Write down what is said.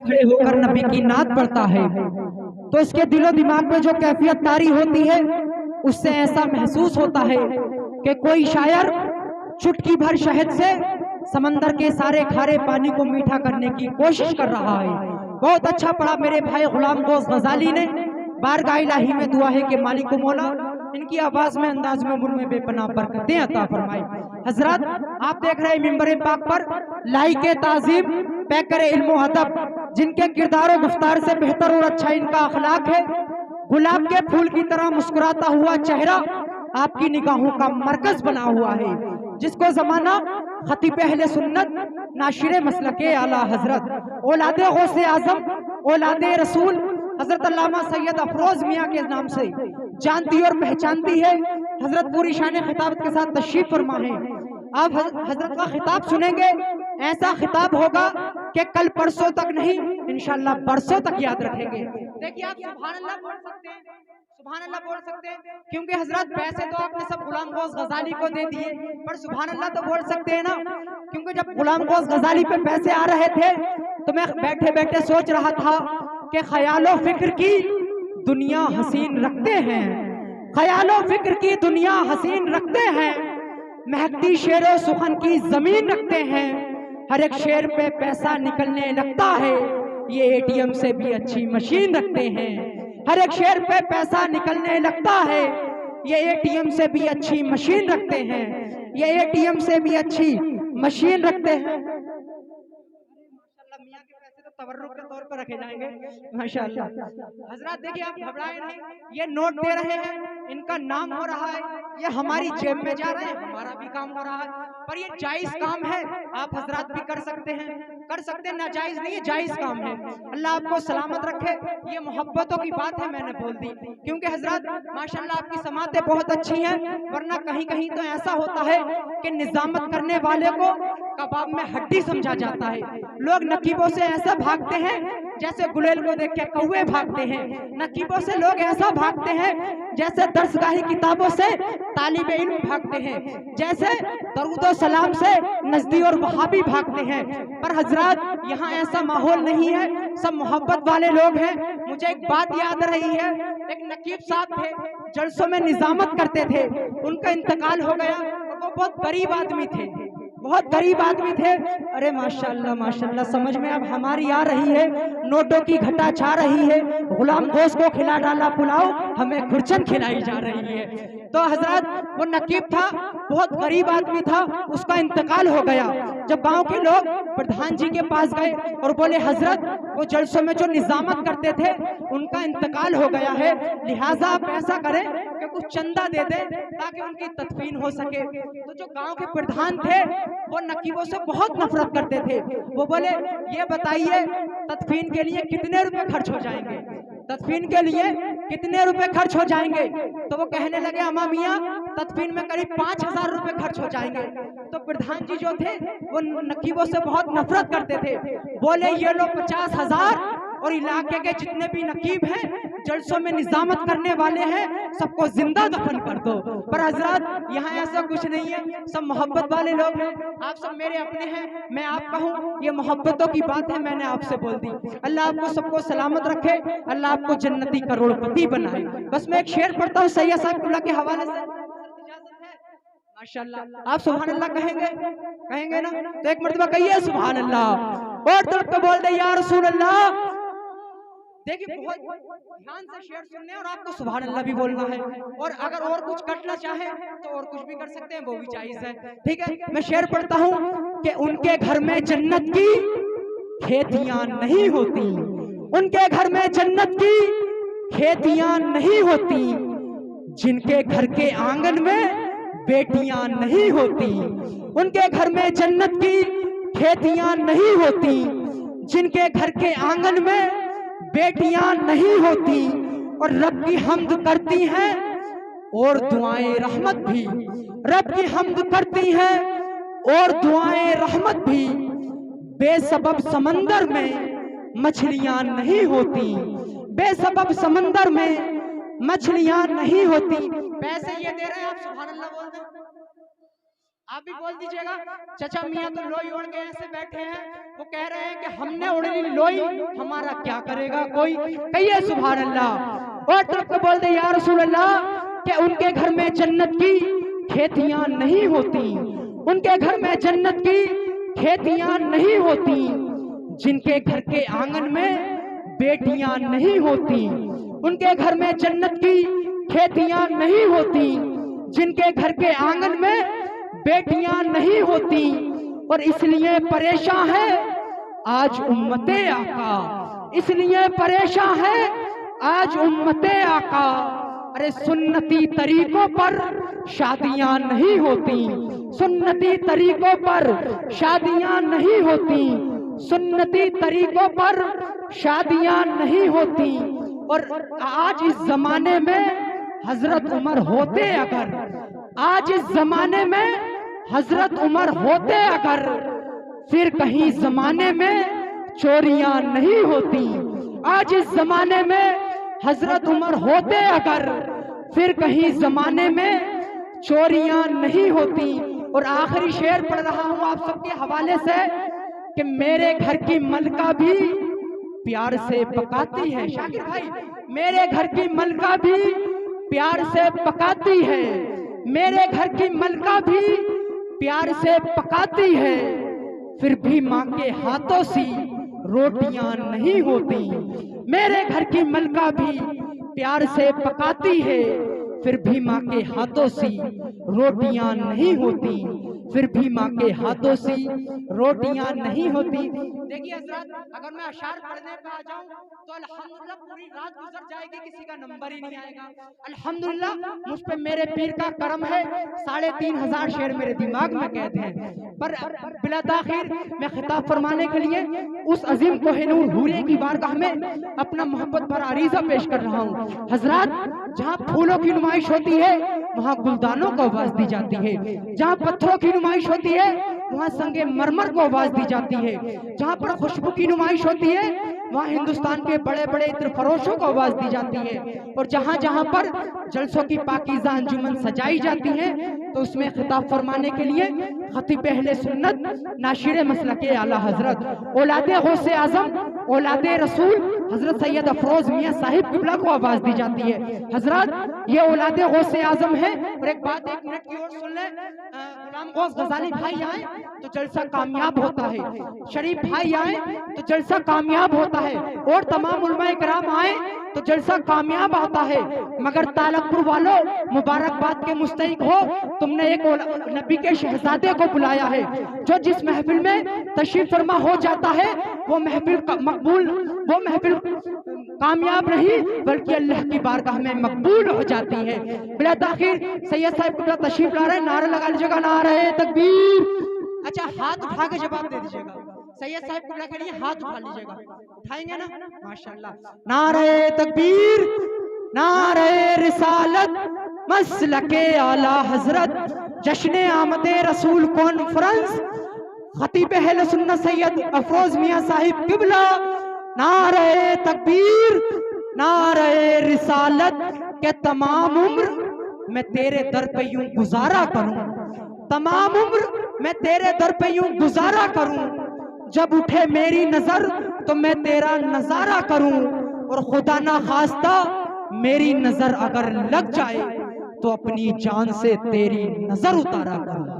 खड़े होकर नबी की नात पढ़ता है तो इसके दिलो दिमाग में जो कैफियत तारी होती है उससे ऐसा महसूस होता है कि कोई शायर चुटकी भर शहद से समंदर के सारे खारे पानी को मीठा करने की कोशिश कर रहा है। बहुत अच्छा पढ़ा मेरे भाई गुलाम गौस गजाली ने। बारगाह इलाही में दुआ है कि मालिक मौला इनकी आवाज में अंदाज में उम्र में बेपनाह बरकतें अता फरमाए। हजरत आप देख रहे हैं मिंबर पाक पर लाइके ताजीम पैकर इल्म अदब, जिनके किरदार और गुफ्तार से बेहतर और अच्छा इनका अखलाक है। गुलाब के फूल की तरह मुस्कुराता हुआ चेहरा आपकी निगाहों का मरकज बना हुआ है, जिसको जमाना खतीब अहले सुन्नत नाशिर मसलके आला हजरत औलादे गौसे आजम औलादे रसूल हजरत अल्लामा सैयद अफरोज मियाँ के नाम से जानती और पहचानती है। हजरत पूरी शान खिताबत के साथ तशरीफ फरमा है। आप हजरत का खिताब सुनेंगे, ऐसा खिताब होगा कि कल परसों तक नहीं इंशाअल्लाह बरसों तक याद रखेंगे। देखिए आप सुभान अल्लाह बोल सकते हैं, सुभान अल्लाह बोल सकते हैं, क्योंकि हजरत पैसे तो आपने सब गुलाम गौस गजाली को दे दिए, पर सुभान अल्लाह तो बोल सकते हैं ना, क्योंकि जब गुलाम गौस गजाली पे पैसे आ रहे थे तो मैं बैठे बैठे सोच रहा था कि ख्यालो फिक्र की दुनिया हसीन रखते हैं, ख्यालो फिक्र की दुनिया हसीन रखते हैं, महकती शेरो सुखन की जमीन रखते हैं, हर एक शेर पे पैसा निकलने लगता है, ये एटीएम से भी अच्छी मशीन रखते हैं, हर एक शेर पे पैसा निकलने लगता है, ये एटीएम से भी अच्छी मशीन रखते हैं, ये एटीएम से भी अच्छी मशीन रखते हैं। मियां के पैसे तो तवर्रुक के तौर पर रखे जाएंगे माशाअल्लाह। हजरत देखिए आप घबराए नहीं, ये नोट दे रहे हैं, इनका नाम हो रहा है, ये हमारी जेब में जा रहे हैं, हमारा भी काम हो रहा है, पर ये जायज काम है, आप हजरत भी कर सकते हैं, कर सकते हैं, नाजायज नहीं है, जायज काम है। अल्लाह आपको सलामत रखे। ये मोहब्बतों की बात है, मैंने बोल दी, क्योंकि हजरत माशाअल्लाह आपकी समातें बहुत अच्छी हैं, वरना कहीं कहीं तो ऐसा होता है कि निजामत करने वाले को कबाब में हड्डी समझा जाता है। लोग नकीबों से ऐसा भागते हैं जैसे गुलेल को देख के कौवे भागते हैं, नकीबों से लोग ऐसा भागते हैं जैसे दर्सगाही किताबों से तालिबे इल्म भागते हैं, जैसे दरूद और सलाम से नजदी और वहाबी भागते हैं। पर हजरत यहाँ ऐसा माहौल नहीं है, सब मोहब्बत वाले लोग हैं। मुझे एक बात याद रही है, एक नकीब साहब थे, जलसों में निजामत करते थे, उनका इंतकाल हो गया और वो बहुत गरीब आदमी थे, बहुत गरीब आदमी थे। अरे माशाअल्लाह माशाअल्लाह, समझ में अब हमारी आ रही है, नोटों की घटा छा रही है, गुलाम गौस को खिला डाला पुलाव, हमें खुरचन खिलाई जा रही है। तो हजरत वो नकीब था, बहुत गरीब आदमी था, उसका इंतकाल हो गया। जब गांव के लोग प्रधान जी के पास गए और बोले हजरत वो जलसों में जो निजामत करते थे उनका इंतकाल हो गया है, लिहाजा आप ऐसा करें कि कुछ चंदा दे दे ताकि उनकी तदफीन हो सके। तो जो गांव के प्रधान थे वो नकीबों से बहुत नफरत करते थे। वो बोले ये बताइए तदफीन के लिए कितने रुपए खर्च हो जाएंगे, तदफीन के लिए कितने रुपए खर्च हो जाएंगे। तो वो कहने लगे अम्मा मियाँ तदफीन में करीब 5000 रुपए खर्च हो जाएंगे। तो प्रधान जी जो थे वो नकीबों से बहुत नफरत करते थे, बोले ये लो 50,000 और इलाके के जितने भी नकीब हैं जलसों में निजामत करने वाले हैं सबको जिंदा दफन कर दो। पर हजरत यहाँ ऐसा कुछ नहीं है, सब मोहब्बत वाले लोग हैं, आप सब मेरे अपने हैं, मैं आपका हूँ, ये मोहब्बतों की बात है, मैंने आपसे बोल दी। अल्लाह आपको सबको सलामत रखे, अल्लाह आपको जन्नती करोड़पति बनाए। बस मैं एक शेर पढ़ता हूँ सैयद साहब के हवाले से, माशाअल्लाह। आप सुभान अल्लाह कहेंगे, कहेंगे ना, तो एक मर्तबा कहिए सुभान अल्लाह और तरफ तो बोल दे या रसूल अल्लाह। देखिए बहुत ध्यान से शेर सुनने और आपको सुभान अल्लाह भी बोलना है, और अगर और कुछ करना चाहे तो और कुछ भी कर सकते हैं, वो भी जायज है, ठीक है। मैं शेर पढ़ता हूँ कि उनके घर में जन्नत की खेतियां नहीं होती, उनके घर में जन्नत की खेतियां नहीं होती, जिनके घर के आंगन में बेटियां नहीं होती, उनके घर में जन्नत की खेतियां नहीं होती, जिनके घर के आंगन में बेटियां नहीं होती, और रब की हम्द करती हैं और दुआएं रहमत भी, रब की हम्द करती हैं और दुआएं रहमत भी, बेसबब समंदर में मछलियां नहीं होती, बेसबब समंदर में मछलियां नहीं होती। पैसे ये दे रहे हैं, आप सुभान अल्लाह बोल दें, आप भी बोल दीजिएगा। चाचा मियाँ तो लोई ओढ़ के ऐसे बैठे हैं, वो कह रहे हैं कि हमने ओढ़ी लोई, हमारा क्या करेगा कोई। कहिए सुभान अल्लाह। और तरफ को बोल दे या रसूल अल्लाह कि उनके घर में जन्नत की खेतियां नहीं होती, उनके घर में जन्नत की खेतियां नहीं होती, जिनके घर के आंगन में बेटियां नहीं होती, उनके घर में जन्नत की खेतियां नहीं होती, जिनके घर के आंगन में बेटियां नहीं होती। और इसलिए परेशान है आज उम्मते आका, इसलिए परेशान है आज उम्मते आका। अरे सुन्नती तरीकों पर शादियां नहीं होती, सुन्नती तरीकों पर शादियां नहीं होती, सुन्नती तरीकों पर शादियां नहीं होती। और आज इस जमाने में हजरत उमर होते अगर, आज इस जमाने में हजरत उमर होते अगर, फिर कहीं जमाने में चोरियां नहीं होती। आज इस जमाने में हजरत उमर होते अगर, फिर कहीं जमाने में चोरियां नहीं होती। और आखिरी शेर पढ़ रहा हूं आप सबके हवाले से कि मेरे घर की मलका भी प्यार से पकाती है। शाकिर भाई, मेरे घर की मलका भी प्यार से पकाती है, मेरे घर की मलका भी प्यार से पकाती है, फिर भी माँ के हाथों सी रोटियां नहीं होती। मेरे घर की मलका भी प्यार से पकाती है, फिर भी माँ के हाथों सी रोटियां नहीं होती, फिर भी माँ के हाथों से रोटियां नहीं होती। देखिए हज़रात, अगर मैं अशार पढ़ने पे आ जाऊं तो अल्हम्दुलिल्लाह पूरी रात गुजर जाएगी, किसी का नंबर ही नहीं आएगा। अल्हम्दुलिल्लाह मुझ पे मेरे पीर का करम है, 3500 शेर मेरे दिमाग में कैद हैं। पर बिला ताखिर मैं खिताब फरमाने के लिए उस अजीम कोहिनूर हूरे की बारगाह में अपना मोहब्बत भरा अरीज़ा पेश कर रहा हूँ। हजरात, जहाँ फूलों की नुमाइश होती है वहाँ गुलदानों को आवाज दी जाती है, जहाँ पत्थरों की नुमाइश होती है वहाँ संगे मरमर को आवाज दी जाती है, जहाँ पर खुशबू की नुमाइश होती है वहाँ हिंदुस्तान के बड़े बड़े इत्र फरोशों को आवाज दी जाती है। और जहाँ जहाँ पर जलसों की पाकीज़ा अंजुमन सजाई जाती है तो उसमें खिताब फरमाने के लिए खतीब अहले सुन्नत नाशिर मसलके आला हजरत औलादे गौसे आजम औलादे रसूल हजरत सैयद अफरोज मियाँ साहिब किबला को आवाज दी जाती है। हजरत, ये औलादे गौसे आजम है। और एक बात 1 मिनट की ओर सुन ले, गुलाम गौस गजाली भाई आए तो जलसा कामयाब होता है, शरीफ भाई आए तो जलसा कामयाब होता है, और तमाम उलमाए कराम आए तो जलसा कामयाब होता है। मगर तालकपुर वालों, मुबारकबाद के मुस्तहिक हो, तुमने एक नबी के शहजादे को बुलाया है जो जिस महफिल में तशरीफ फरमा हो जाता है वो महफिल मकबूल, वो महफिल कामयाब नहीं बल्कि अल्लाह की बारगाह में मकबूल हो जाती है। बिला ताखिर सैयद साहब किबला तशरीफ ला रहे हैं, नारा लगा लीजिएगा, नारे तकबीर। अच्छा, हाथ उठा के जवाब दे दीजिएगा। सैयद साहब किबला के लिए हाथ उठा लीजिएगा, उठाएंगे ना? माशाल्लाह। नारे तकबीर, नारे रिसालत, मसलके आला हजरत, जश्न आमदे रसूल कॉन्फ्रेंस, खतीब अहले सुन्नत सैयद अफरोज मियाँ साहिब किबला, नारे तकबीर, नारे रिसालत के तमाम उम्र मैं तेरे दर पे यूं गुजारा करूं, तमाम उम्र मैं तेरे दर पे यूं गुजारा करूं, जब उठे मेरी नजर तो मैं तेरा नजारा करूं, और खुदा ना खास्ता मेरी नजर अगर लग जाए तो अपनी जान से तेरी नजर उतारा करूं।